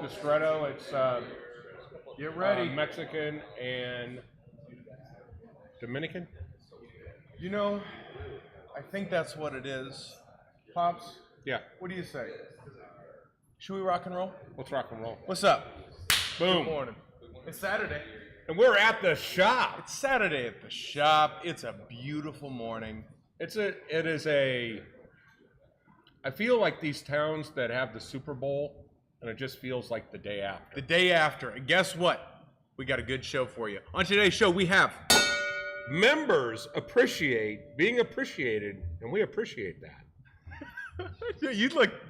Bistretto. It's Get ready. Mexican and Dominican. You know, I think that's what it is. Pops, Yeah. what do you say? Should we rock and roll? Let's rock and roll. What's up? Boom. Good morning. It's Saturday. And we're at the shop. It's Saturday at the shop. It's a beautiful morning. I feel like these towns that have the Super Bowl, and it just feels like the day after. The day after. And guess what? We got a good show for you. On today's show, we have Members appreciate being appreciated, and we appreciate that.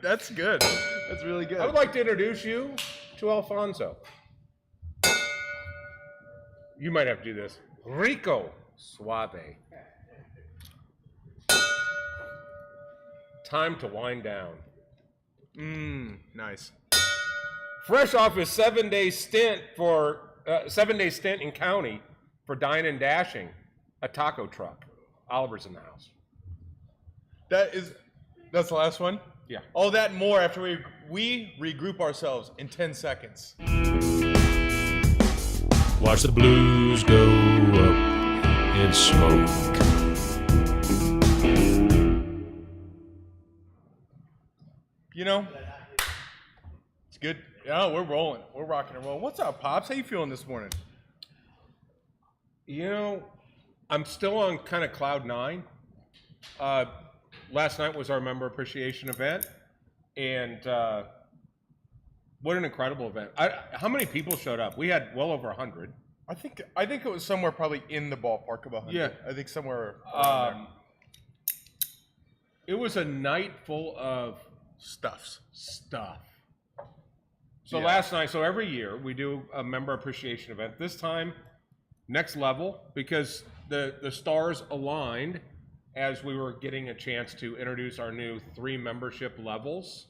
that's good. That's really good. I would like to introduce you to Alfonso. You might have to do this. Rico Suave. Time to wind down. Nice. Fresh off his 7-day stint in county for dine and dashing a taco truck. Oliver's in the house. That's the last one? Yeah. All that and more after we regroup ourselves in 10 seconds. Watch the blues go up in smoke. You know, it's good. Yeah, we're rolling. We're rocking and rolling. What's up, Pops? How you feeling this morning? You know, I'm still on kind of cloud nine. Last night was our member appreciation event, and what an incredible event. How many people showed up? We had well over 100. I think it was somewhere probably in the ballpark of 100. Yeah. I think somewhere around there. It was a night full of stuff. So last night, so every year we do a member appreciation event. This time, next level, because the stars aligned as we were getting a chance to introduce our new 3 membership levels.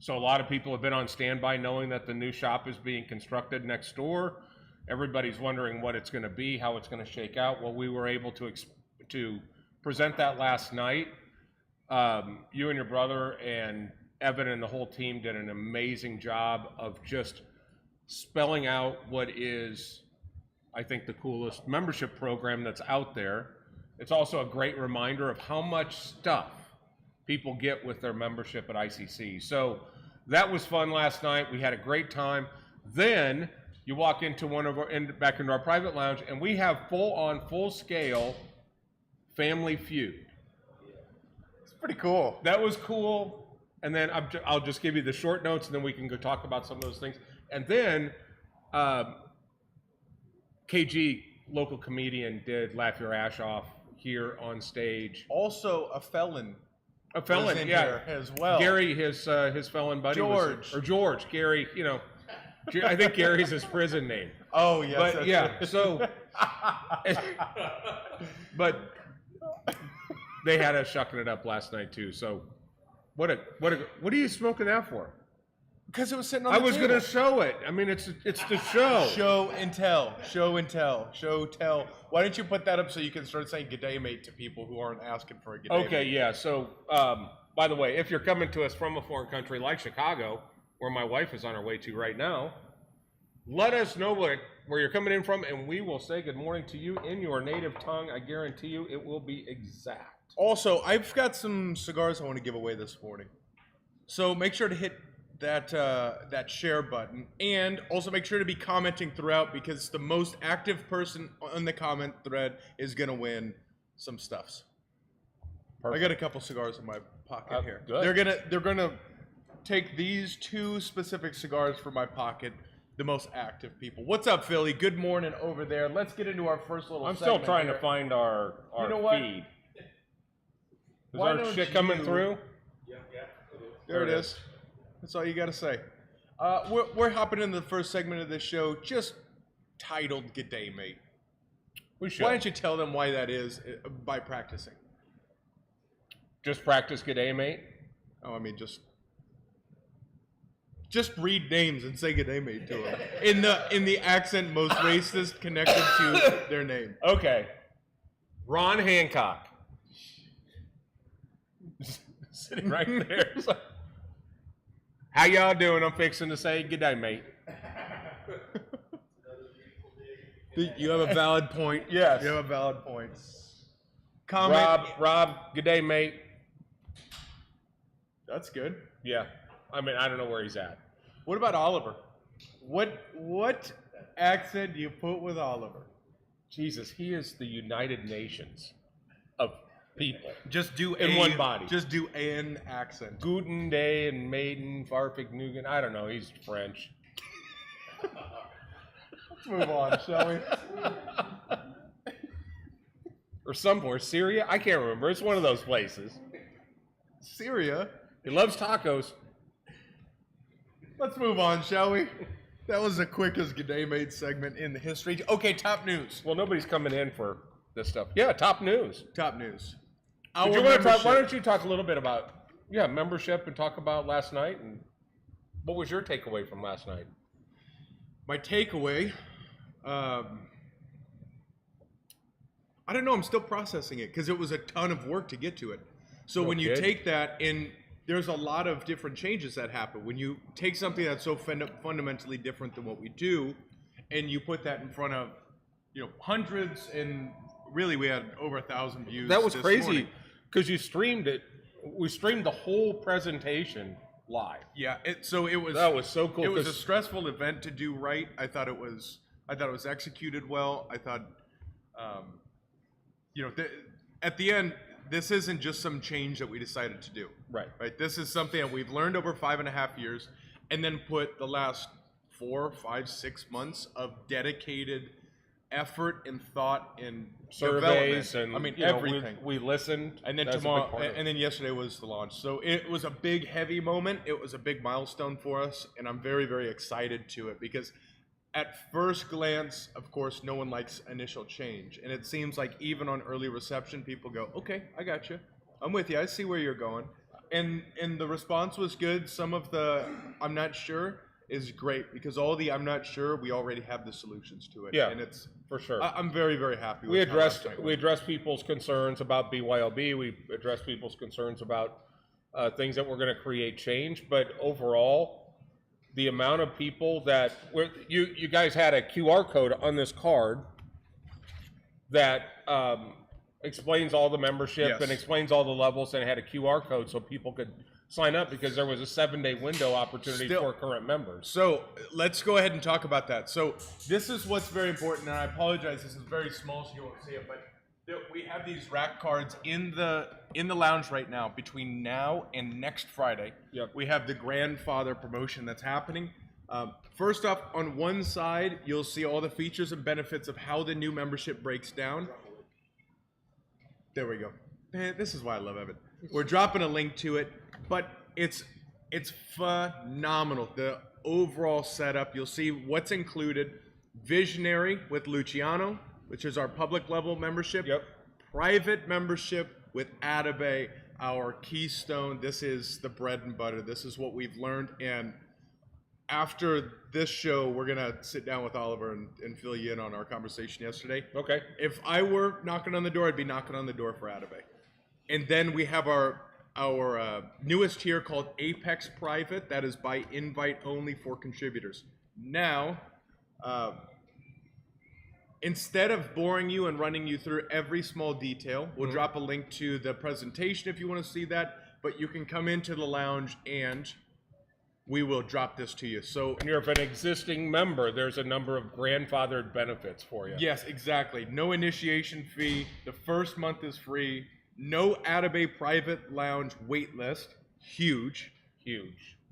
So a lot of people have been on standby knowing that the new shop is being constructed next door. Everybody's wondering what it's going to be, how it's going to shake out. Well, we were able to present that last night. You and your brother and Evan and the whole team did an amazing job of just spelling out what is, I think, the coolest membership program that's out there. It's also a great reminder of how much stuff people get with their membership at ICC. So that was fun last night. We had a great time. Then you walk into back into our private lounge, and we have full scale Family Feud. It's pretty cool. That was cool. And then I'll just give you the short notes, and then we can go talk about some of those things. And then KG, local comedian, did Laugh Your Ash Off here on stage. Also a felon. Yeah, here as well. Gary, his felon buddy, George. Gary, you know, I think Gary's his prison name. Oh yes, but that's yeah, right. So, but they had us shucking it up last night too. So, what are you smoking that for? Because it was sitting on the table. I was going to show it. I mean, it's the show. Show and tell. Why don't you put that up so you can start saying "good day, mate" to people who aren't asking for a good day, Okay, mate. yeah. So, by the way, if you're coming to us from a foreign country like Chicago, where my wife is on her way to right now, let us know where you're coming in from, and we will say good morning to you in your native tongue. I guarantee you it will be exact. Also, I've got some cigars I want to give away this morning. So make sure to hit that share button, and also make sure to be commenting throughout, because the most active person on the comment thread is gonna win some stuffs. Perfect. I got a couple cigars in my pocket here. Good. They're gonna take these 2 specific cigars from my pocket. The most active people. What's up, Philly? Good morning over there. Let's get into our first little. I'm still trying here. to find our feed. Is Why our don't shit coming through? Yeah. There it is. That's all you got to say. We're hopping into the first segment of this show, just titled "Good Day, Mate." We should. Why don't you tell them why that is by practicing? Just practice "Good Day, Mate." Oh, I mean just read names and say "good day, mate" to them in the accent most racist connected to their name. Okay. Ron Hancock. Sitting right there. How y'all doing? I'm fixing to say good day, mate. You have a valid point. Yes. You have a valid point. Comment. Rob, good day, mate. That's good. Yeah. I mean, I don't know where he's at. What about Oliver? What accent do you put with Oliver? Jesus, he is the United Nations of people. Just do in one body. Just do an accent. Guten Day and Maiden, Farfig Nugan. I don't know. He's French. Let's move on, shall we? Or somewhere. Syria? I can't remember. It's one of those places. Syria? He loves tacos. Let's move on, shall we? That was the quickest G'day Mate segment in the history. Okay, top news. Well, nobody's coming in for this stuff. Yeah, top news. Top news. Did you want to talk, why don't you talk a little bit about membership and talk about last night, and what was your takeaway from last night? My takeaway, I don't know, I'm still processing it because it was a ton of work to get to it. So when you take that, and there's a lot of different changes that happen. When you take something that's so fundamentally different than what we do, and you put that in front of, hundreds, and really we had over 1,000 views. That was crazy because you streamed it. We streamed the whole presentation live. Yeah, that was so cool. It was a stressful event to do right. I thought it was executed well. I thought, at the end, this isn't just some change that we decided to do. Right. This is something that we've learned over 5.5 years, and then put the last 4, 5, 6 months of dedicated effort and thought and surveys and everything. We listened, and then tomorrow, and then yesterday was the launch. So it was a big, heavy moment. It was a big milestone for us, and I'm very, very excited to it because at first glance, of course, no one likes initial change, and it seems like even on early reception, people go, "Okay, I got you. I'm with you. I see where you're going," and the response was good. Some of the "I'm not sure" is great because all the "I'm not sure" we already have the solutions to it. Yeah, and it's for sure. I'm very, very happy. We addressed people's concerns about BYOB. We addressed people's concerns about things that were going to create change, but overall, the amount of people that you guys had a QR code on this card that explains all the membership and explains all the levels, and it had a QR code so people could sign up because there was a 7-day window opportunity for current members. So let's go ahead and talk about that. So this is what's very important, and I apologize, this is very small so you won't see it, but we have these rack cards in the lounge right now. Between now and next Friday, we have the grandfather promotion that's happening. First off, on one side, you'll see all the features and benefits of how the new membership breaks down. There we go. Man, this is why I love Evan. We're dropping a link to it, but it's phenomenal. The overall setup, you'll see what's included. Visionary with Luciano, which is our public level membership. Private membership with Atabay, our keystone. This is the bread and butter. This is what we've learned. And after this show, we're going to sit down with Oliver and fill you in on our conversation yesterday. Okay. If I were knocking on the door, I'd be knocking on the door for Atabay. And then we have our newest tier called Apex Private. That is by invite only for contributors. Now, instead of boring you and running you through every small detail, we'll drop a link to the presentation if you want to see that, but you can come into the lounge and we will drop this to you. So, and if you're an existing member, there's a number of grandfathered benefits for you. Yes, exactly. No initiation fee. The first month is free. No Atabay private lounge wait list. Huge.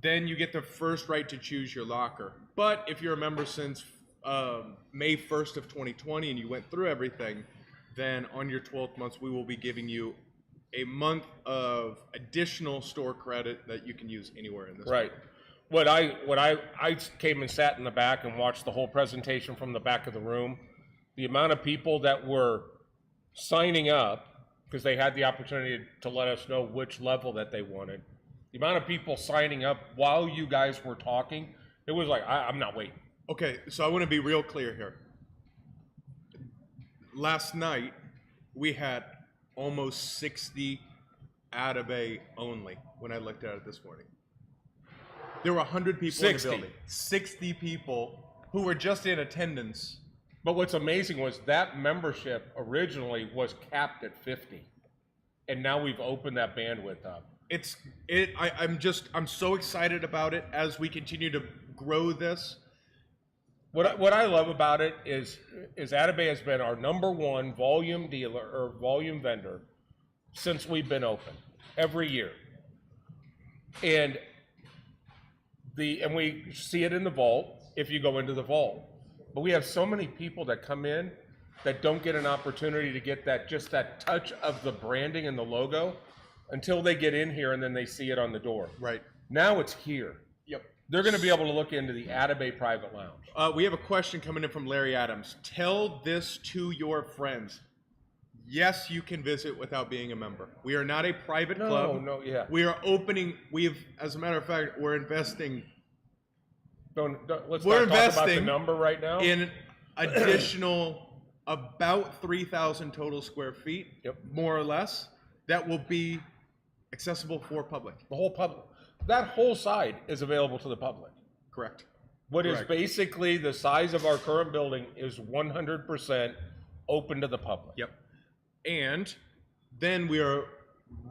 Then you get the first right to choose your locker. But if you're a member since May 1st of 2020 and you went through everything, then on your 12th month, we will be giving you a month of additional store credit that you can use anywhere in this. Right. What I came and sat in the back and watched the whole presentation from the back of the room. The amount of people that were signing up because they had the opportunity to let us know which level that they wanted. The amount of people signing up while you guys were talking, it was like, I'm not waiting. Okay, so I want to be real clear here. Last night, we had almost 60 Atabay only when I looked at it this morning. There were 100 people in the 60. building. 60 people who were just in attendance. But what's amazing was that membership originally was capped at 50. And now we've opened that bandwidth up. I'm so excited about it as we continue to grow this. What I love about it is Atabay has been our #1 volume dealer or volume vendor since we've been open every year. And we see it in the vault if you go into the vault. But we have so many people that come in that don't get an opportunity to get that touch of the branding and the logo until they get in here and then they see it on the door. Right. Now it's here. Yep. They're going to be able to look into the Atabay Private Lounge. We have a question coming in from Larry Adams. Tell this to your friends. Yes, you can visit without being a member. We are not a private club. Yeah. We are opening. As a matter of fact, we're investing. Let's We're not talk about the investing number right now. in additional about 3,000 total square feet, Yep. more or less, that will be accessible for public. The whole public. That whole side is available to the public. Correct. What is Correct. basically the size of our current building is 100% open to the public. Yep. And then we are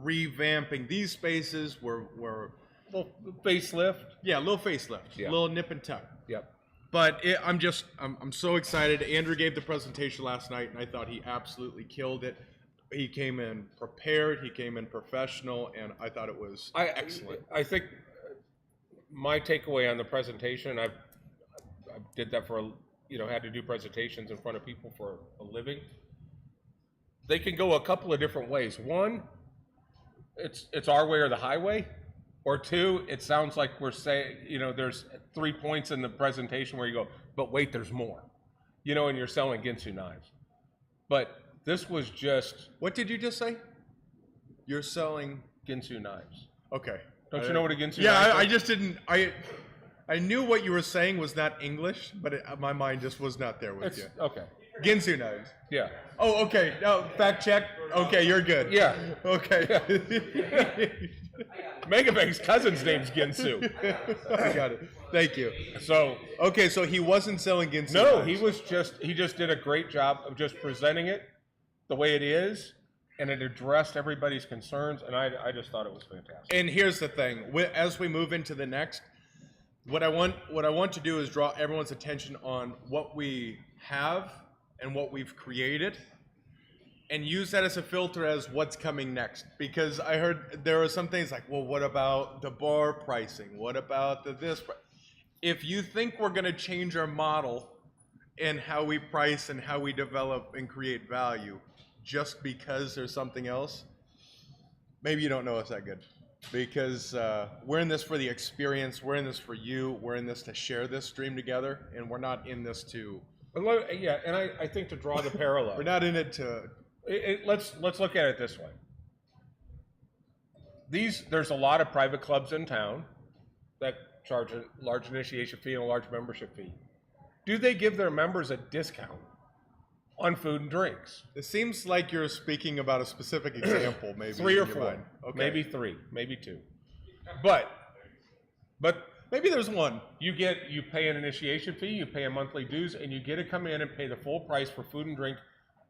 revamping these spaces. We're Little facelift. yeah, a little facelift, Yeah. a little nip and tuck. Yep. But I'm so excited. Andrew gave the presentation last night, and I thought he absolutely killed it. He came in prepared, he came in professional, and I thought it was excellent. I think my takeaway on the presentation, I did that for, had to do presentations in front of people for a living. They can go a couple of different ways. One, it's our way or the highway. Or two, it sounds like we're saying, there's 3 points in the presentation where you go, but wait, there's more. And you're selling Ginsu knives. But this was just What did you just say? You're selling. Ginsu knives. Okay. Don't you know what a Ginsu Yeah, knife is? I just didn't. I knew what you were saying was not English, but my mind just was not there with you. Okay. Ginsu knives. Yeah. Oh, okay. No, fact check. Okay, you're good. Yeah. Okay. Megabang's cousin's name's Ginsu. I got it. Thank you. So Okay, so he wasn't selling Ginsu no, knives. he just did a great job of just presenting it the way it is, and it addressed everybody's concerns, and I just thought it was fantastic. And here's the thing: as we move into the next, what I want to do is draw everyone's attention on what we have and what we've created, and use that as a filter as what's coming next. Because I heard there are some things like, well, what about the bar pricing? What about this? If you think we're going to change our model in how we price and how we develop and create value just because there's something else, maybe you don't know us that good. Because we're in this for the experience, we're in this for you, we're in this to share this dream together, and we're not in this to... Yeah, and I think to draw the parallel, We're not in it to... let's look at it this way. There's a lot of private clubs in town that charge a large initiation fee and a large membership fee. Do they give their members a discount on food and drinks? It seems like you're speaking about a specific example, maybe. 3 or in your 4, mind. Okay. maybe 3, maybe 2. But Maybe there's one. you pay an initiation fee, you pay a monthly dues, and you get to come in and pay the full price for food and drink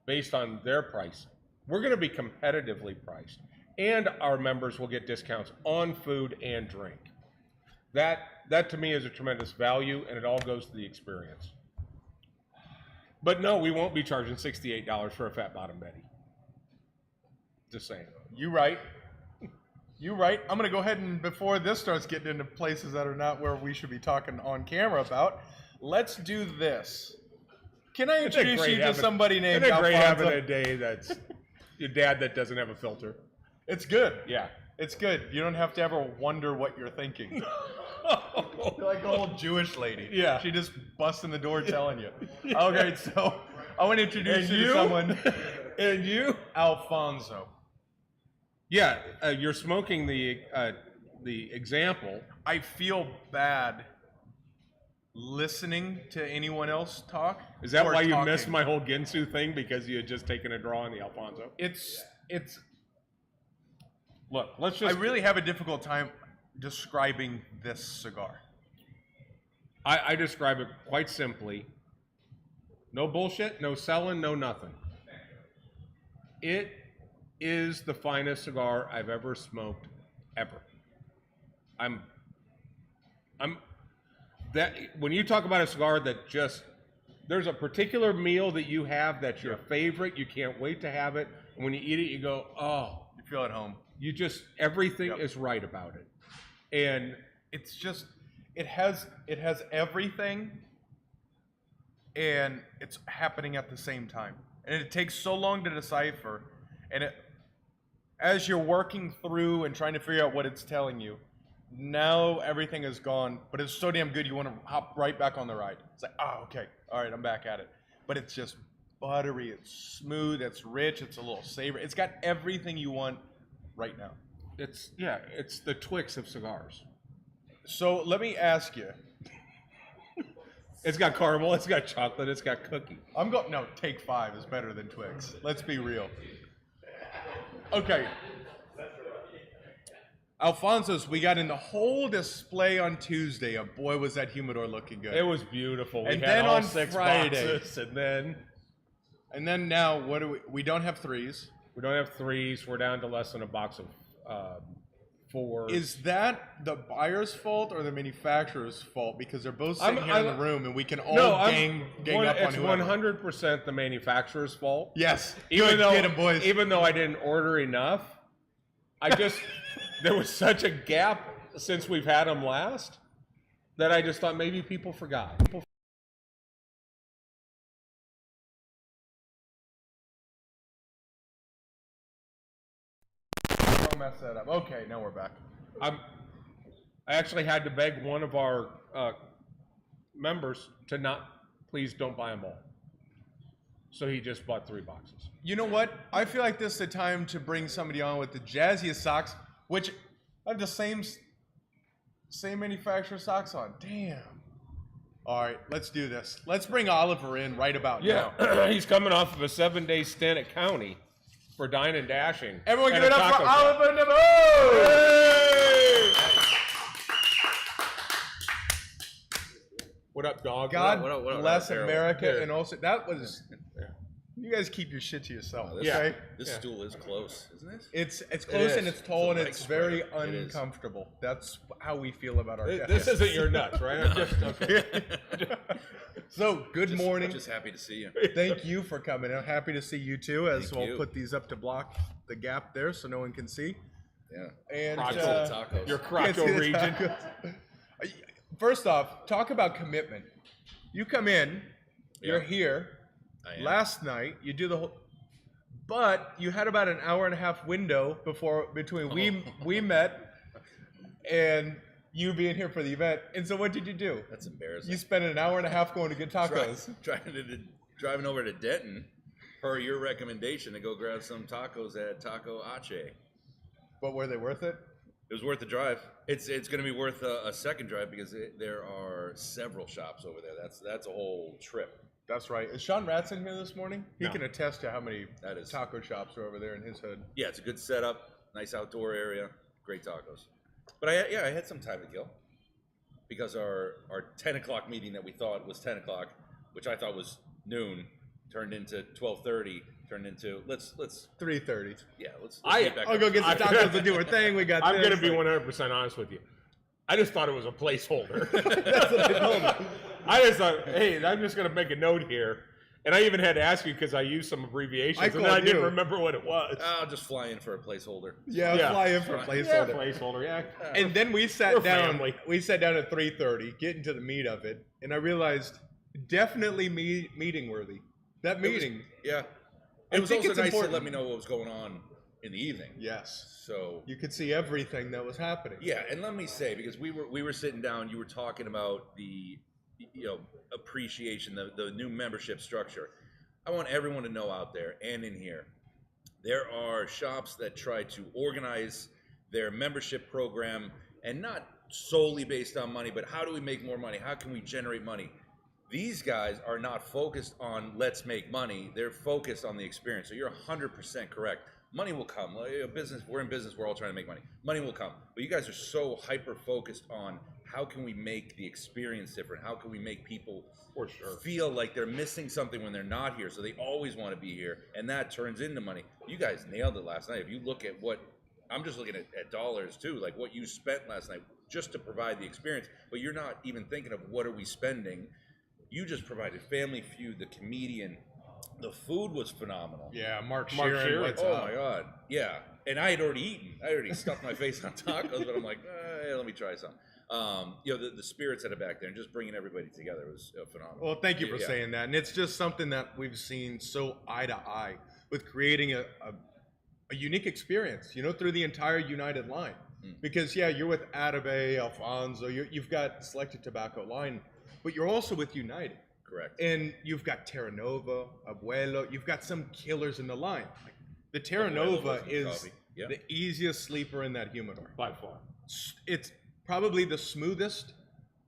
based on their price. We're going to be competitively priced, and our members will get discounts on food and drink. That to me is a tremendous value, and it all goes to the experience. But no, we won't be charging $68 for a fat bottom Betty. Just saying. You right. You right. I'm going to go ahead and, before this starts getting into places that are not where we should be talking on camera about, let's do this. Can I introduce you to somebody named Isn't it great Alfonso? having a day that's your dad that doesn't have a filter? It's good. Yeah. It's good. You don't have to ever wonder what you're thinking. You're like an old Jewish lady. Yeah. She just busts in the door telling you. Okay, so I want to introduce And you to you? someone. And you? Alfonso. Yeah, you're smoking the example. I feel bad listening to anyone else talk. Is that or why you talking. missed my whole Ginsu thing? Because you had just taken a draw on the Alfonso? It's. Look, let's I just... really have a difficult time describing this cigar? I describe it quite simply. No bullshit, no selling, no nothing. It is the finest cigar I've ever smoked, ever. I'm that when you talk about a cigar that just there's a particular meal that you have that's your favorite, you can't wait to have it, and when you eat it, you go, oh, You feel at home. you just everything is right about it, and It's just it has everything, and it's happening at the same time, and it takes so long to decipher, and as you're working through and trying to figure out what it's telling you, now everything is gone, but it's so damn good you want to hop right back on the ride. It's like, oh, okay, all right, I'm back at it. But it's just buttery, it's smooth, it's rich, it's a little savory. It's got everything you want right now. it's the Twix of cigars. So let me ask you. It's got caramel, it's got chocolate, it's got cookie. No, Take 5 is better than Twix. Let's be real. Okay. Alfonso's, we got in the whole display on Tuesday, and boy, was that humidor looking good. It was beautiful. We And had then all on 6 Friday- boxes, And then now, what do we don't have threes. we don't have 3s. We're down to less than a box of 4. Is that the buyer's fault or the manufacturer's fault? Because they're both sitting here in the room, and we can all gang up on it's whoever. 100% the manufacturer's fault. Yes. Even Good, though, get 'em, boys. even though I didn't order enough, I just there was such a gap since we've had them last that I just thought maybe people forgot. Don't mess that up. Okay, now we're back. I actually had to beg one of our members to please don't buy them all. So he just bought 3 boxes. You know what? I feel like this is the time to bring somebody on with the jazziest socks, which have the same manufacturer socks on. Damn. All right, let's do this. Let's bring Oliver in right about now. Yeah, he's coming off of a 7-day stint at County for Dine and Dashing. Everyone at give it a up for taco shop. Oliver Nemo! Hey! What up, dog? God What up, bless Harold? America, Here. and also that was. You guys keep your shit to yourself, This, okay? this stool is close, isn't it? It's close is. and it's tall and It's a it's leg very spread. It is. uncomfortable. That's how we feel about our This guests. isn't your nuts, right? I'm just, okay. So good morning. Just happy to see you. Thank you for coming. I'm happy to see you too. As Thank we'll you. put these up to block the gap there so no one can see. Yeah. And Crotch Tacos. Your you guys Croco see the region. tacos? First off, talk about commitment. You come in, you're Yeah. here. I am. Last night you do the whole, but you had about an hour and a half window between we met and you being here for the event. And so what did you do? That's embarrassing. You spent an hour and a half going to get tacos. Driving over to Denton, per your recommendation, to go grab some tacos at Taco Ache. But were they worth it? It was worth the drive. It's going to be worth a second drive because there are several shops over there. That's a whole trip. That's right. Is Sean Ratson here this morning? He No. can attest to how many That is- taco shops are over there in his hood. Yeah, it's a good setup, nice outdoor area, great tacos. But I had some time to kill because our 10 o'clock meeting that we thought was 10 o'clock, which I thought was noon, turned into 12:30, turned into let's 3:30. let's I- get back I'll up. go get some tacos to do our thing. We got. I'm this. going to be 100% honest with you. I just thought it was a placeholder. That's what I told him. I just thought, hey, I'm just going to make a note here. And I even had to ask you because I used some abbreviations, and then I called didn't you. remember what it was. I'll just fly in for a placeholder. Yeah, Yeah. fly in for a Yeah, placeholder. placeholder, yeah. And then we We're sat down. family. We sat down at 3:30, getting to the meat of it, and I realized definitely meeting worthy. That meeting. Yeah. I It was think also it's nice important. to let me know what was going on in the evening. Yes. So You could see everything that was happening. yeah, and let me say, because we were sitting down, you were talking about the appreciation, the new membership structure. I want everyone to know out there and in here, there are shops that try to organize their membership program and not solely based on money, but how do we make more money? How can we generate money? These guys are not focused on let's make money. They're focused on the experience. So you're 100% correct. money will come. Like, business, we're in business, we're all trying to make money. Money will come. But you guys are so hyper focused on how can we make the experience different? How can we make people For sure. feel like they're missing something when they're not here? So they always want to be here, and that turns into money. You guys nailed it last night. If you look at what, I'm just looking at dollars too, like what you spent last night just to provide the experience, but you're not even thinking of what are we spending. You just provided Family Feud, the comedian. The food was phenomenal. Yeah, Mark Mark Sheeran. Sheeran. What's Oh up? my God. Yeah. And I had already eaten. I already stuffed my face on tacos, but I'm like, let me try some. The spirits that are back there and just bringing everybody together was phenomenal. Well, thank you for Yeah. saying that. And it's just something that we've seen so eye to eye with creating a unique experience, through the entire United line. Because, yeah, you're with Atabay, Alfonso, you've got Selected Tobacco line, but you're also with United. Correct. And you've got Terra Nova, Abuelo, you've got some killers in the line. The Terra Abuelo Nova was in is coffee. Yeah. the easiest sleeper in that humidor. By far. It's probably the smoothest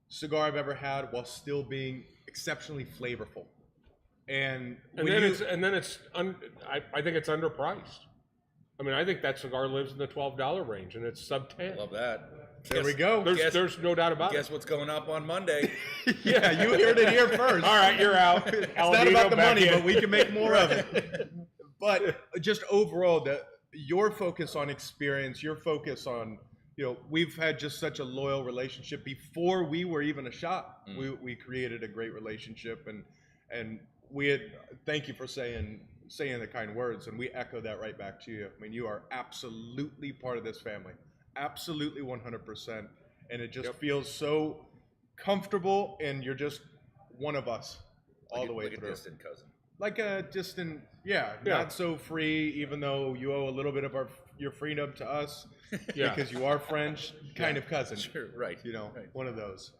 cigar I've ever had while still being exceptionally flavorful. And And when then you, I think it's underpriced. I mean, I think that cigar lives in the $12 range, and it's sub 10. Love that. there we go. There's no doubt about Guess it. what's going up on Monday? Yeah, you heard it here first. All right, you're out. It's not about the money, but we can make more of it. But just overall, your focus on experience, your focus on, we've had just such a loyal relationship before we were even a shop. We created a great relationship, and we had. Thank you for saying the kind words, and we echo that right back to you. I mean, you are absolutely part of this family, absolutely 100%, and it just feels so comfortable, and you're just one of us all the way like through. a distant cousin. Like a distant, not so free, even though you owe a little bit of your freedom to us, Yeah. because you are French, kind of cousin. Sure, right. Right. One of those.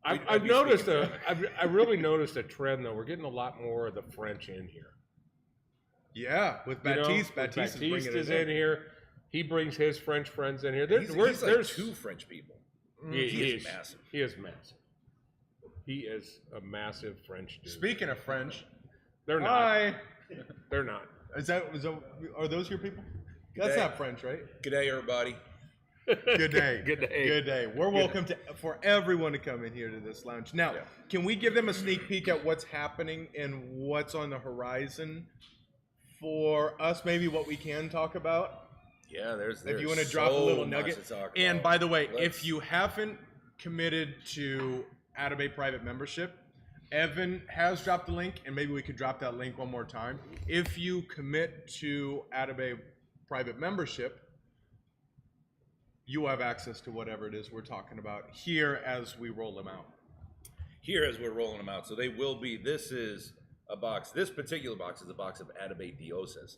I've noticed I really noticed a trend though. We're getting a lot more of the French in here. Yeah, with Baptiste. Baptiste is bringing it in here. He brings his French friends in here. He's like two French people. He is massive. He is massive. He is a massive French dude. Speaking of French, They're not. hi. They're not. Are those your people? That's G'day. not French, right? G'day, everybody. Good day. Good day. Good day. We're welcome for everyone to come in here to this lounge. Now, Yeah. can we give them a sneak peek at what's happening and what's on the horizon for us? Maybe what we can talk about. Yeah, there's If you want to drop a so little much nugget. to talk And about. by the way, Let's- if you haven't committed to Atabay private membership, Evan has dropped the link, and maybe we could drop that link one more time. If you commit to Atabay private membership, you have access to whatever it is we're talking about here as we roll them out. here as we're rolling them out, so they will be. This is a box. This particular box is a box of Atabay Dioses.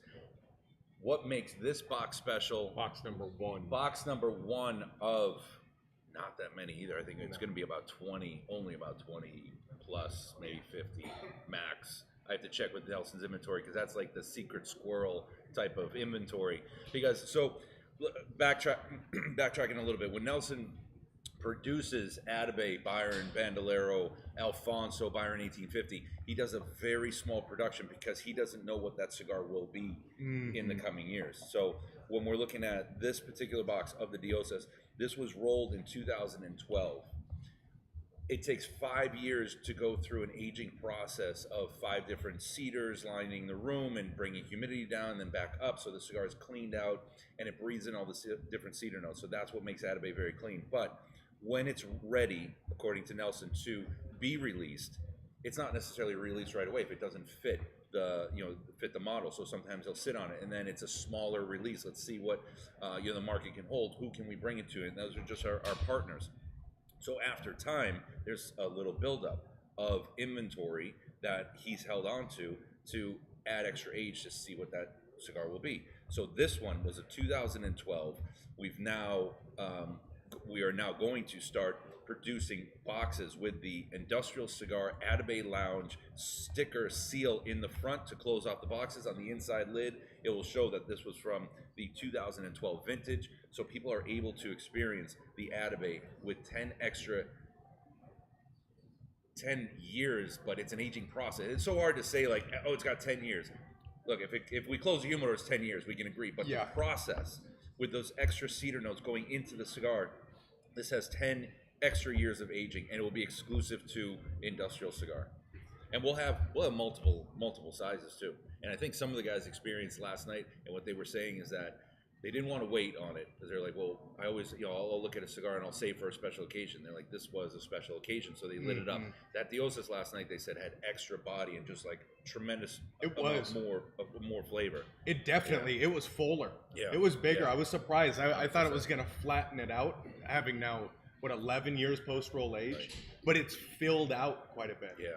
What makes this box special? Box number 1. Box number 1 of not that many either. I think it's going to be about 20, only about 20 plus, maybe 50 max. I have to check with Nelson's inventory because that's like the secret squirrel type of inventory. Because backtracking a little bit, when Nelson produces Atabay, Byron, Bandolero, Alfonso, Byron 1850, he does a very small production because he doesn't know what that cigar will be in the coming years. So when we're looking at this particular box of the Dioses, this was rolled in 2012. It takes 5 years to go through an aging process of 5 different cedars lining the room and bringing humidity down and then back up, so the cigar is cleaned out and it breathes in all the different cedar notes. So that's what makes Atabay very clean. But when it's ready, according to Nelson, to be released, it's not necessarily released right away if it doesn't fit the fit the model. So sometimes they'll sit on it, and then it's a smaller release. Let's see what the market can hold. Who can we bring it to? And those are just our partners. So after time, there's a little buildup of inventory that he's held on to add extra age to see what that cigar will be. So this one was a 2012. We are now going to start producing boxes with the Industrial Cigar Atabay Lounge sticker seal in the front to close off the boxes. On the inside lid, it will show that this was from the 2012 vintage, so people are able to experience the Atabay with 10 years, but it's an aging process. It's so hard to say, like, oh, it's got 10 years. look, if we close the humidor, it's 10 years. We can agree. But Yeah. the process with those extra cedar notes going into the cigar, this has 10 extra years of aging, and it will be exclusive to industrial cigar. And we'll have multiple sizes too. And I think some of the guys experienced last night, and what they were saying is that they didn't want to wait on it because they're like, well, I always, I'll look at a cigar and I'll save for a special occasion. They're like, this was a special occasion, so they lit it up. That Diosas last night, they said, had extra body and just like tremendous more flavor. It definitely, it was fuller. Yeah. It was bigger. Yeah. I was surprised. I thought it was going to flatten it out, having now, 11 years post-roll age, Right. but it's filled out quite a bit. Yeah.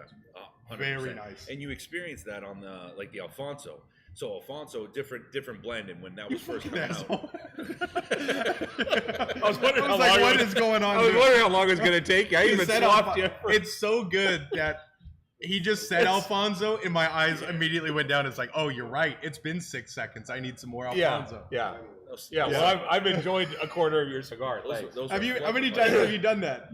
100%. Very nice. And you experienced that on the Alfonso. So Alfonso, different blend, and when that was first coming out. I was wondering how long what is going on I was here? wondering how long it was going to take you. I He even said swapped you. It's so good that he just said Alfonso, and my eyes immediately went down. It's like, oh, you're right. It's been 6 seconds. I need some more Alfonso. Yeah. Well, I've enjoyed a quarter of your cigar. Thanks. How many times have you done that?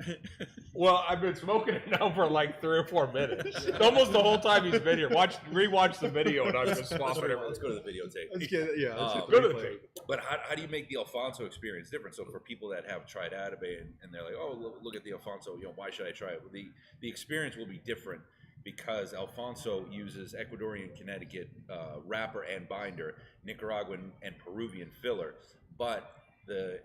Well, I've been smoking it now for like 3 or 4 minutes. Almost the whole time he's been here. Rewatch the video, and I'm just swapping it. Let's go to the videotape. Let's get, yeah. Let's hit Go to the replay. tape. But how do you make the Alfonso experience different? So for people that have tried Atabey and they're like, oh, look at the Alfonso, why should I try it? Well, the experience will be different because Alfonso uses Ecuadorian Connecticut wrapper and binder, Nicaraguan and Peruvian filler, but the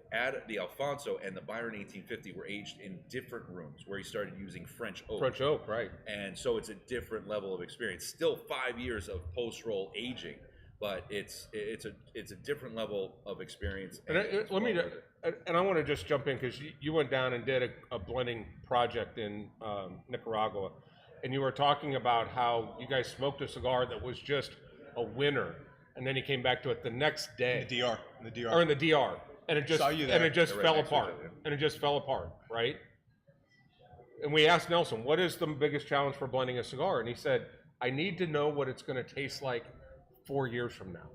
Alfonso and the Byron 1850 were aged in different rooms where he started using French oak. French oak, right? And so it's a different level of experience. Still 5 years of post-roll aging, but it's a different level of experience. And I want to just jump in because you went down and did a blending project in Nicaragua, and you were talking about how you guys smoked a cigar that was just a winner, and then you came back to it the next day. In the DR. Or in the DR, and it just Saw you there. and it just Right fell next to apart, each other. and it just fell apart, right? And we asked Nelson, "What is the biggest challenge for blending a cigar?" And he said, "I need to know what it's going to taste like 4 years from now."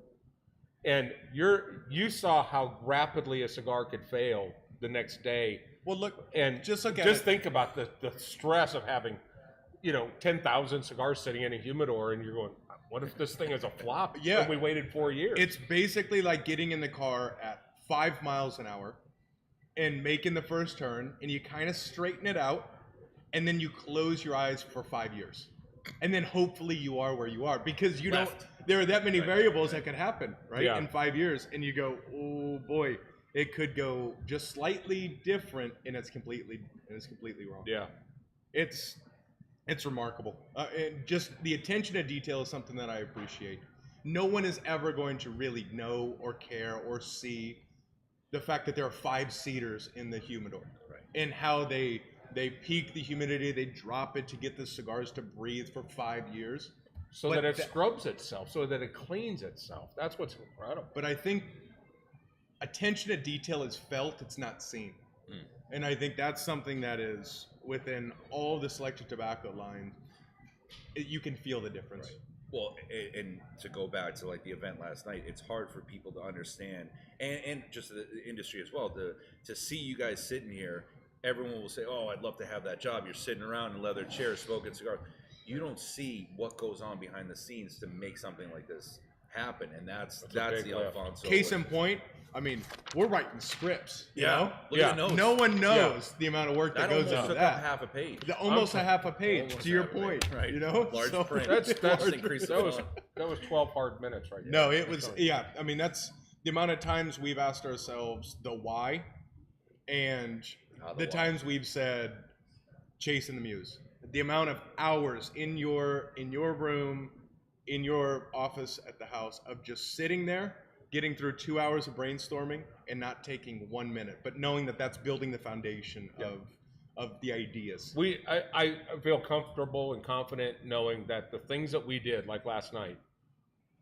And you saw how rapidly a cigar could fail the next day. Well, look, And just look at just it. think about the stress of having, 10,000 cigars sitting in a humidor, and you're going, "What if this thing is a flop?" Yeah. And we waited 4 years. It's basically like getting in the car at 5 miles an hour and making the first turn, and you kind of straighten it out, and then you close your eyes for 5 years. And then hopefully you are where you are, because you Left. don't, there are that many variables that could happen, right? Yeah. In 5 years, and you go, oh boy, it could go just slightly different, and it's completely wrong. yeah. It's remarkable. And just the attention to detail is something that I appreciate. No one is ever going to really know or care or see the fact that there are 5 cedars in the humidor, Right. and how they peak the humidity, they drop it to get the cigars to breathe for 5 years. So But that it that- scrubs itself, so that it cleans itself. That's what's incredible. But I think attention to detail is felt, it's not seen. And I think that's something that is within all the selected tobacco lines. You can feel the difference. Well, and to go back to like the event last night, it's hard for people to understand, and just the industry as well, to see you guys sitting here. Everyone will say, "Oh, I'd love to have that job." You're sitting around in leather chairs, smoking cigars. You don't see what goes on behind the scenes to make something like this happen, and that's big the lift. Alfonso. Case in point, I mean, we're writing scripts. You know? Look Yeah. at the notes. No one knows the amount of work that, that goes almost into took that. up half a page. Almost a half a page, Almost to your half a page, point. right. You know? Large So- print. That's Large increase that was 12 hard minutes right there. No, it was, yeah. I mean, that's the amount of times we've asked ourselves the why, and the why. times we've said chasing the muse. The amount of hours in your room, in your office at the house, of just sitting there, getting through 2 hours of brainstorming and not taking 1 minute, but knowing that that's building the foundation of the ideas. I feel comfortable and confident knowing that the things that we did, like last night,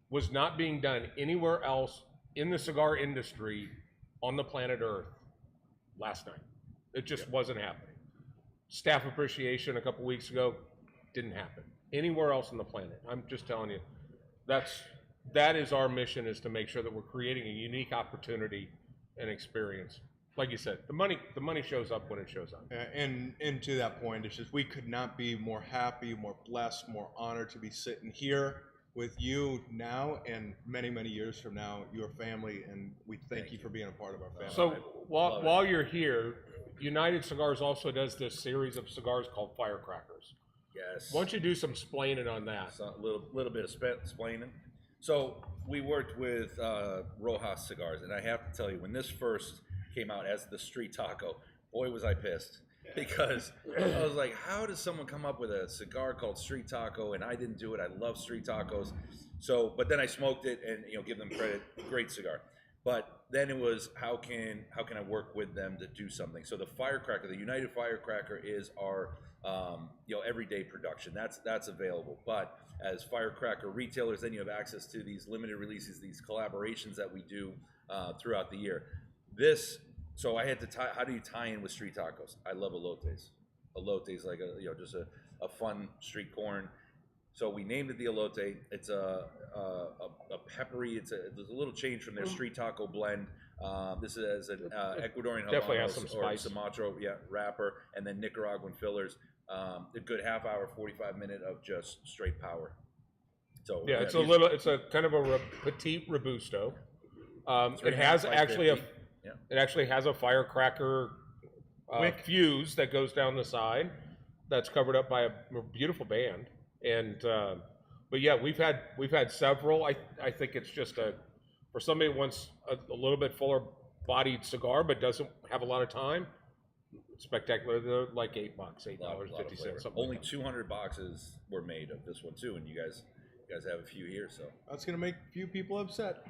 was not being done anywhere else in the cigar industry on the planet Earth last night. It just wasn't happening. Staff appreciation a couple weeks ago didn't happen anywhere else on the planet. I'm just telling you, that is our mission, is to make sure that we're creating a unique opportunity and experience. Like you said, the money shows up when it shows up. And to that point, it's just we could not be more happy, more blessed, more honored to be sitting here with you now and many, many years from now, your family, and we thank you for being a part of our family. So love it. while you're here, United Cigars also does this series of cigars called Firecrackers. Yes. Why don't you do some splaining on that? So, a little bit of explaining. So we worked with Rojas Cigars, and I have to tell you, when this first came out as the street taco, boy was I pissed, because I was like, how does someone come up with a cigar called street taco? And I didn't do it. I love street tacos. So, but then I smoked it, and give them credit, great cigar. But then it was, how can I work with them to do something? So the Firecracker, the United Firecracker, is our everyday production. That's available. But as Firecracker retailers, then you have access to these limited releases, these collaborations that we do throughout the year. So I had to tie. How do you tie in with street tacos? I love elotes. Elotes, like just a fun street corn. So we named it the elote. It's a peppery. There's a little change from their street taco blend. This is an Ecuadorian Definitely has Habanos some or spice. Sumatra wrapper, and then Nicaraguan fillers. A good half hour, 45-minute of just straight power. So Yeah, it's a kind of a petite robusto. It has actually it actually has a firecracker fuse that goes down the side. That's covered up by a beautiful band. And but yeah, we've had several. I think it's just for somebody who wants a little bit fuller bodied cigar but doesn't have a lot of time. Spectacular. They're like $8.50, something. Only like that. 200 boxes were made of this one too, and you guys have a few here, so That's gonna make a few people upset.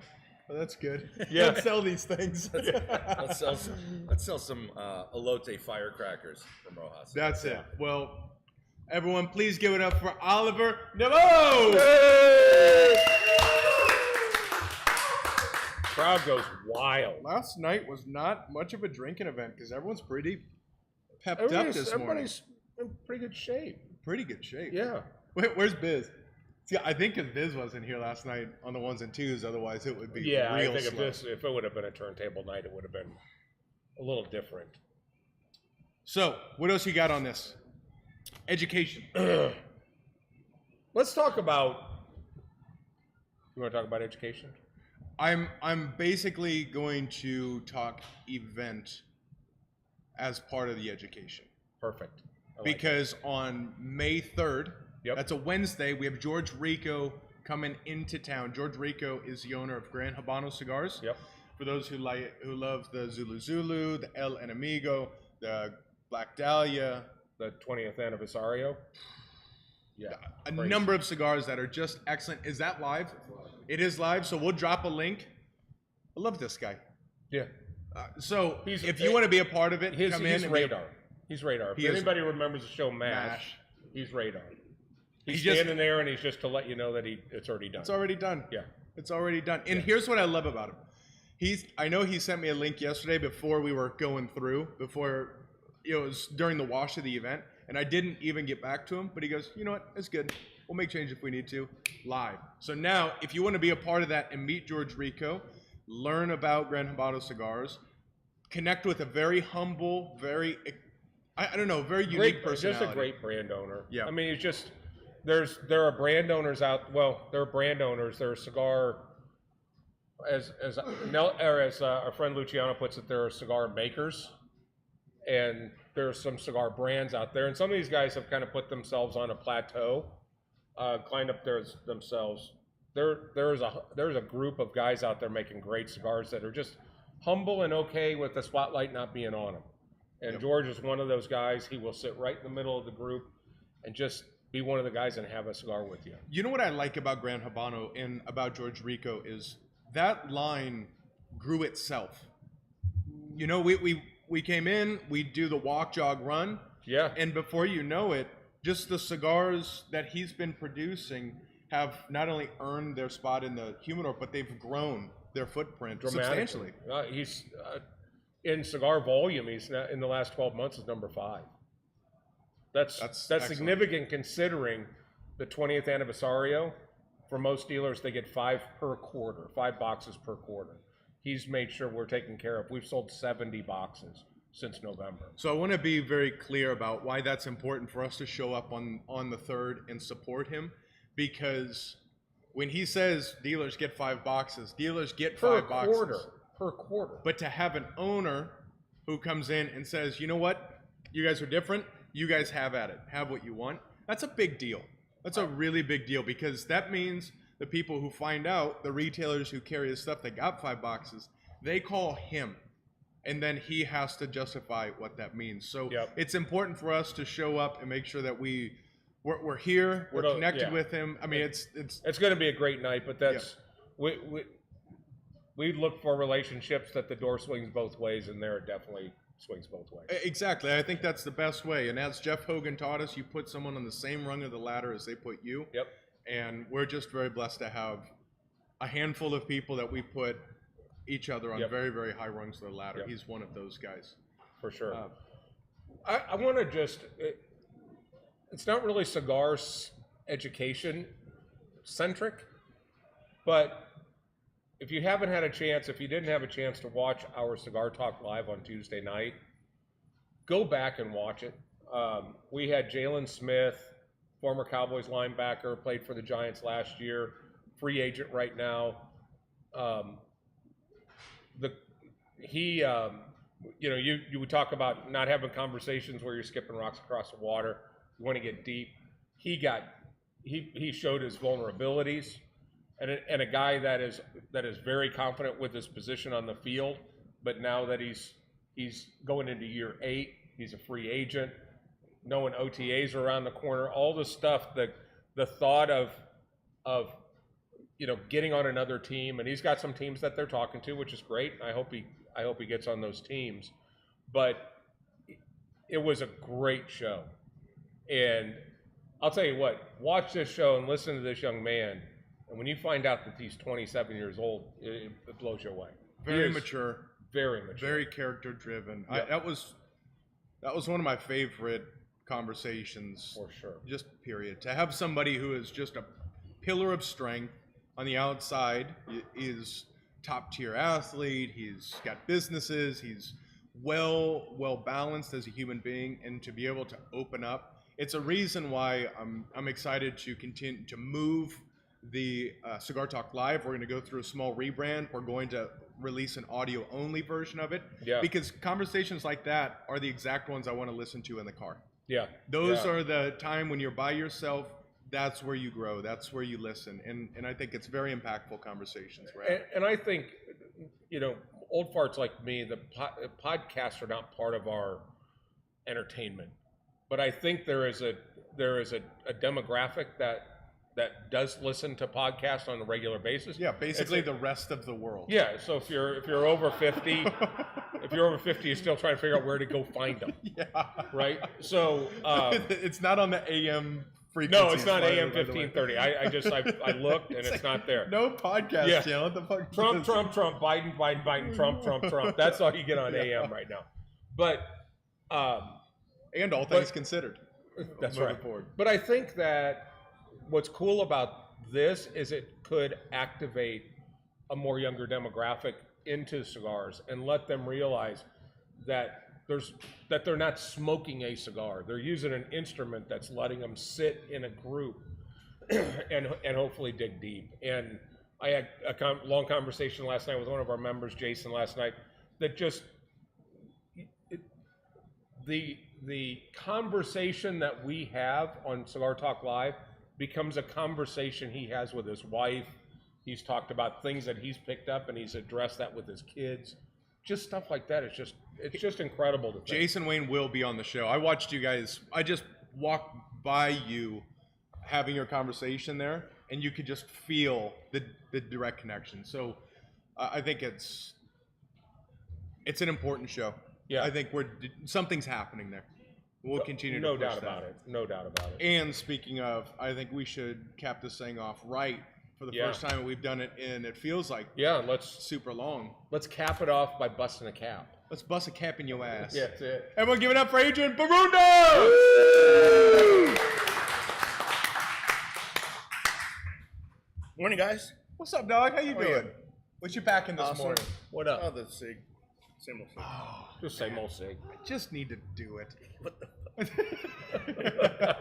But that's good. Yeah. Let's sell these things. let's sell some elote firecrackers from Rojas. That's it. Well, everyone, please give it up for Oliver Nevo. Crowd goes wild. Last night was not much of a drinking event because everyone's pretty pepped up this morning. Everybody's in pretty good shape. Pretty good shape. Yeah. Wait, where's Biz? See, I think because Biz wasn't here last night on the ones and twos, otherwise it would be Yeah, real I think slow. if it would have been a turntable night, it would have been a little different. So, what else you got on this? Education. Let's talk about. You want to talk about education? I'm basically going to talk event as part of the education. Perfect. I like Because on May 3rd, Yep. that's a Wednesday, we have George Rico coming into town. George Rico is the owner of Gran Habano Cigars. it. Yep. For those who love the Zulu Zulu, the El Enemigo, the Black Dahlia, The 20th Anniversario. Yeah. a Crazy. number of cigars that are just excellent. Is that live? It is live, so we'll drop a link. I love this guy. Yeah. So He's- if you want to be a part of it, He's come in. And radar. He's radar. If He is- anybody remembers the show MASH, MASH. he's radar. He's He just- standing there and he's just to let you know that it's already done. It's already done. Yeah. It's already done. And here's what I love about him. I know he sent me a link yesterday before we were going through, it was during the wash of the event, and I didn't even get back to him, but he goes, you know what, it's good. We'll make change if we need to, live. So now, if you want to be a part of that and meet George Rico, learn about Gran Habano Cigars, connect with a very humble, very, I don't know, very unique personality. Just a great brand owner. Yeah. I mean, it's just there are brand owners out. Well, there are brand owners. There are cigar, as our friend Luciano puts it, there are cigar makers, and there's some cigar brands out there, and some of these guys have kind of put themselves on a plateau, climbed up themselves. There's a group of guys out there making great cigars that are just humble and okay with the spotlight not being on them. And George is one of those guys. He will sit right in the middle of the group and just be one of the guys and have a cigar with you. You know what I like about Gran Habano and about George Rico is that line grew itself. You know, we came in, we do the walk, jog, run, Yeah. and before you know it, just the cigars that he's been producing have not only earned their spot in the humidor, but they've grown their footprint substantially. He's in cigar volume. He's in the last 12 months is number 5. That's excellent. significant considering the 20th Anniversario. For most dealers, they get 5 per quarter, 5 boxes per quarter. He's made sure we're taken care of. We've sold 70 boxes since November. So I want to be very clear about why that's important for us to show up on the 3rd and support him, because when he says dealers get 5 boxes, dealers get Per 5 boxes. quarter. Per quarter. But to have an owner who comes in and says, you know what, you guys are different, you guys have at it, have what you want, that's a big deal. That's a really big deal, because that means the people who find out, the retailers who carry the stuff that got 5 boxes, they call him, and then he has to justify what that means. So it's important for us to show up and make sure that we're here, we're connected with him. I mean, it's going to be a great night, but that's we look for relationships that the door swings both ways, and there it definitely swings both ways. Exactly. I think that's the best way. And as Jeff Hogan taught us, you put someone on the same rung of the ladder as they put you. Yep. And we're just very blessed to have a handful of people that we put each other on very, very high rungs of the ladder. He's one of those guys. For sure. I want to just, it's not really cigars education centric, but if you haven't had a chance, if you didn't have a chance to watch our Cigar Talk Live on Tuesday night, go back and watch it. We had Jalen Smith, former Cowboys linebacker, played for the Giants last year, free agent right now. You would talk about not having conversations where you're skipping rocks across the water. You want to get deep. He showed his vulnerabilities, and a guy that is very confident with his position on the field. But now that he's going into year 8, he's a free agent. Knowing OTAs are around the corner, all the stuff, the thought of getting on another team, and he's got some teams that they're talking to, which is great. I hope he gets on those teams. But it was a great show, and I'll tell you what, watch this show and listen to this young man, and when you find out that he's 27 years old, it blows you away. Very mature. Very mature. Very character driven. Yep. That was one of my favorite conversations. For sure. Just period. To have somebody who is just a pillar of strength on the outside, is top tier athlete, he's got businesses, he's well balanced as a human being, and to be able to open up, it's a reason why I'm excited to continue to move the Cigar Talk Live. We're going to go through a small rebrand. We're going to release an audio only version of it, because conversations like that are the exact ones I want to listen to in the car. Those are the time when you're by yourself. That's where you grow. That's where you listen. And I think it's very impactful conversations. Right? And I think, old farts like me, the podcasts are not part of our entertainment. But I think there is a demographic that does listen to podcasts on a regular basis. Yeah, basically the rest of the world. Yeah, so if you're over 50, you're still trying to figure out where to go find them. Right? So it's not on the AM frequency. No, it's not AM 1530. I looked and it's not there. No podcast channel. What the fuck? Trump, Biden, Trump. That's all you get on AM right now. But and all things considered. That's right. Forward. But I think that what's cool about this is it could activate a more younger demographic into cigars and let them realize that they're not smoking a cigar. They're using an instrument that's letting them sit in a group and hopefully dig deep. And I had a long conversation last night with one of our members, Jason, last night, that just the conversation that we have on Cigar Talk Live becomes a conversation he has with his wife. He's talked about things that he's picked up, and he's addressed that with his kids. Just stuff like that. It's just incredible to think. Jason Wayne will be on the show. I watched you guys. I just walked by you having your conversation there, and you could just feel the direct connection. So I think it's an important show. I think something's happening there. We'll continue to push that. No doubt about it. And speaking of, I think we should cap this thing off right for the first time we've done it, and it feels like super long. Let's cap it off by busting a cap. Let's bust a cap in your ass. Yeah, that's it. Everyone give it up for Adrian Barunda! Morning, guys. What's up, dog? How you doing? What you packing this morning? What up? Oh, the SIG. Same old SIG. Just same old SIG. I just need to do it. What the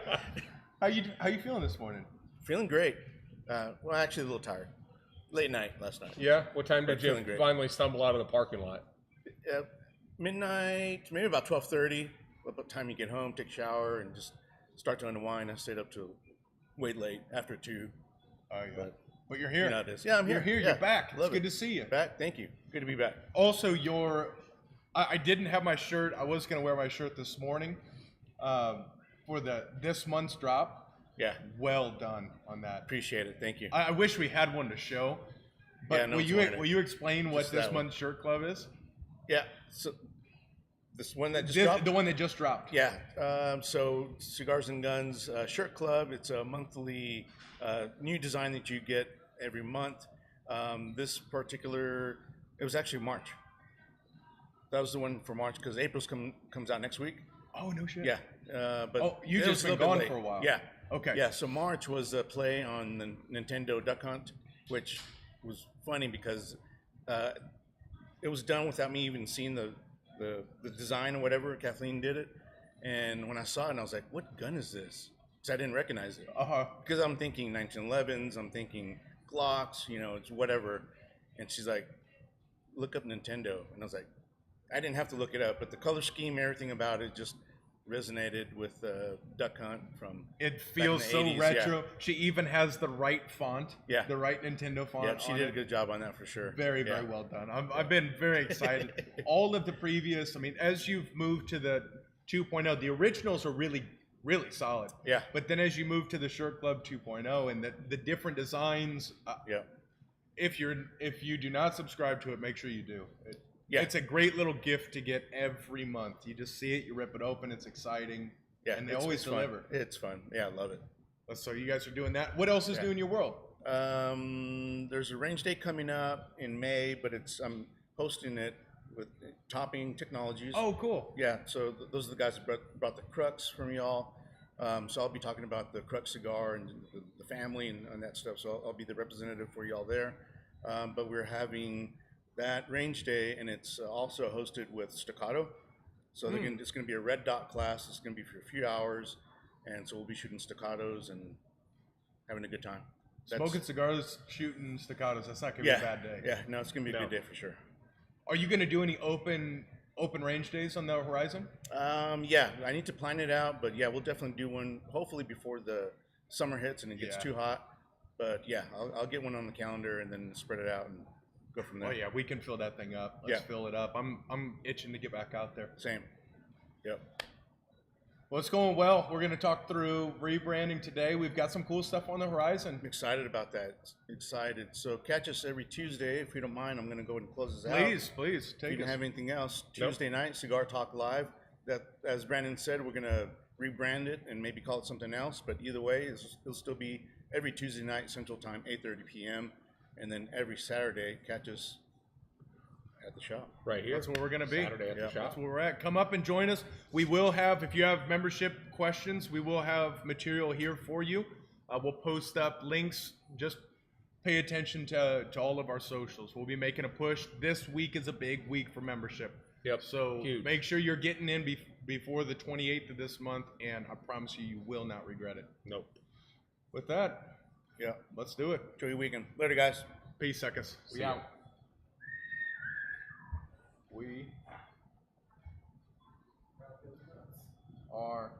How you feeling this morning? Feeling great. Well, actually, a little tired. Late night last night. Yeah. What time did But you feeling great. finally stumble out of the parking lot? Midnight, maybe about 12:30. About the time you get home, take a shower, and just start to unwind. I stayed up till way late after 2. Oh, yeah. But But you're here. you know it is. Yeah, I'm here. You're here. Yeah, You're back. It's love good it. to see you. Back. Thank you. Good to be back. Also, I didn't have my shirt. I was gonna wear my shirt this morning for this month's drop. Yeah, Well done on that. appreciate it. Thank you. I wish we had one to show. But Yeah, no will one's you wearing it. will you explain what Just this that one. month's shirt club is? Yeah. So this one that just This- dropped. the one that just dropped. Yeah. So Cigars and Guns Shirt Club. It's a monthly new design that you get every month. This particular, it was actually March. That was the one for March because April's comes out next week. Oh no shit. Yeah. But Oh, you it just was a been little gone bit for a late. while. Yeah. Okay. Yeah. So March was a play on the Nintendo Duck Hunt, which was funny because it was done without me even seeing the design or whatever. Kathleen did it, and when I saw it, I was like, "What gun is this?" Because I didn't recognize it. Because I'm thinking 1911s, I'm thinking Glocks, it's whatever. And she's like, "Look up Nintendo," and I was like, I didn't have to look it up, but the color scheme, everything about it, just resonated with Duck Hunt from. It feels the so 80s, retro. yeah. She even has the right font. Yeah. The right Nintendo font. Yeah, she on did a it. good job on that for sure. Very, Yeah. very well done. I've been very excited. All of the previous, as you've moved to the 2.0, the originals are really, really solid. Yeah. But then as you move to the Shirt Club 2.0 and the different designs, Yeah. if you do not subscribe to it, make sure you do. Yeah. It's a great little gift to get every month. You just see it, you rip it open, it's exciting. Yeah. And they it's- always it's fun. deliver. It's fun. Yeah, I love it. So you guys are doing that. What else is Yeah. new in your world? There's a range day coming up in May, but I'm hosting it with Topping Technologies. Oh, cool. Yeah, so those are the guys that brought the Crux from y'all. So I'll be talking about the Crux cigar and the family and that stuff. So I'll be the representative for y'all there. But we're having that range day, and it's also hosted with Staccato. So it's going to be a red dot class. It's going to be for a few hours, and so we'll be shooting staccatos and having a good time. Smoking cigars, shooting staccatos. That's not going to Yeah, be a bad day. yeah, no, it's going to be a No. good day for sure. Are you going to do any open range days on the horizon? Yeah, I need to plan it out, but yeah, we'll definitely do one. Hopefully before the summer hits and it gets Yeah. too hot. But yeah, I'll get one on the calendar and then spread it out and go from there. Oh yeah, we can fill that thing up. Let's Yeah. fill it up. I'm itching to get back out there. Same. Yep. Well, it's going well. We're going to talk through rebranding today. We've got some cool stuff on the horizon. I'm excited about that. Excited. So catch us every Tuesday. If you don't mind, I'm going to go ahead and close this out. Please If you take don't us. have anything else, Nope. Tuesday night, Cigar Talk Live. That, as Brandon said, we're going to rebrand it and maybe call it something else. But either way, it'll still be every Tuesday night, Central Time, 8:30 p.m. And then every Saturday, catch us at the shop. Right here. That's where we're going to be. Saturday at the Yeah. shop. That's where we're at. Come up and join us. We will have, if you have membership questions, we will have material here for you. We'll post up links. Just pay attention to all of our socials. We'll be making a push. This week is a big week for membership. Yep. So Huge. make sure you're getting in before the 28th of this month, and I promise you, you will not regret it. Nope. With that, Yeah. let's do it. Enjoy your weekend. Later, guys. Peace, suckers. We See ya. out. We are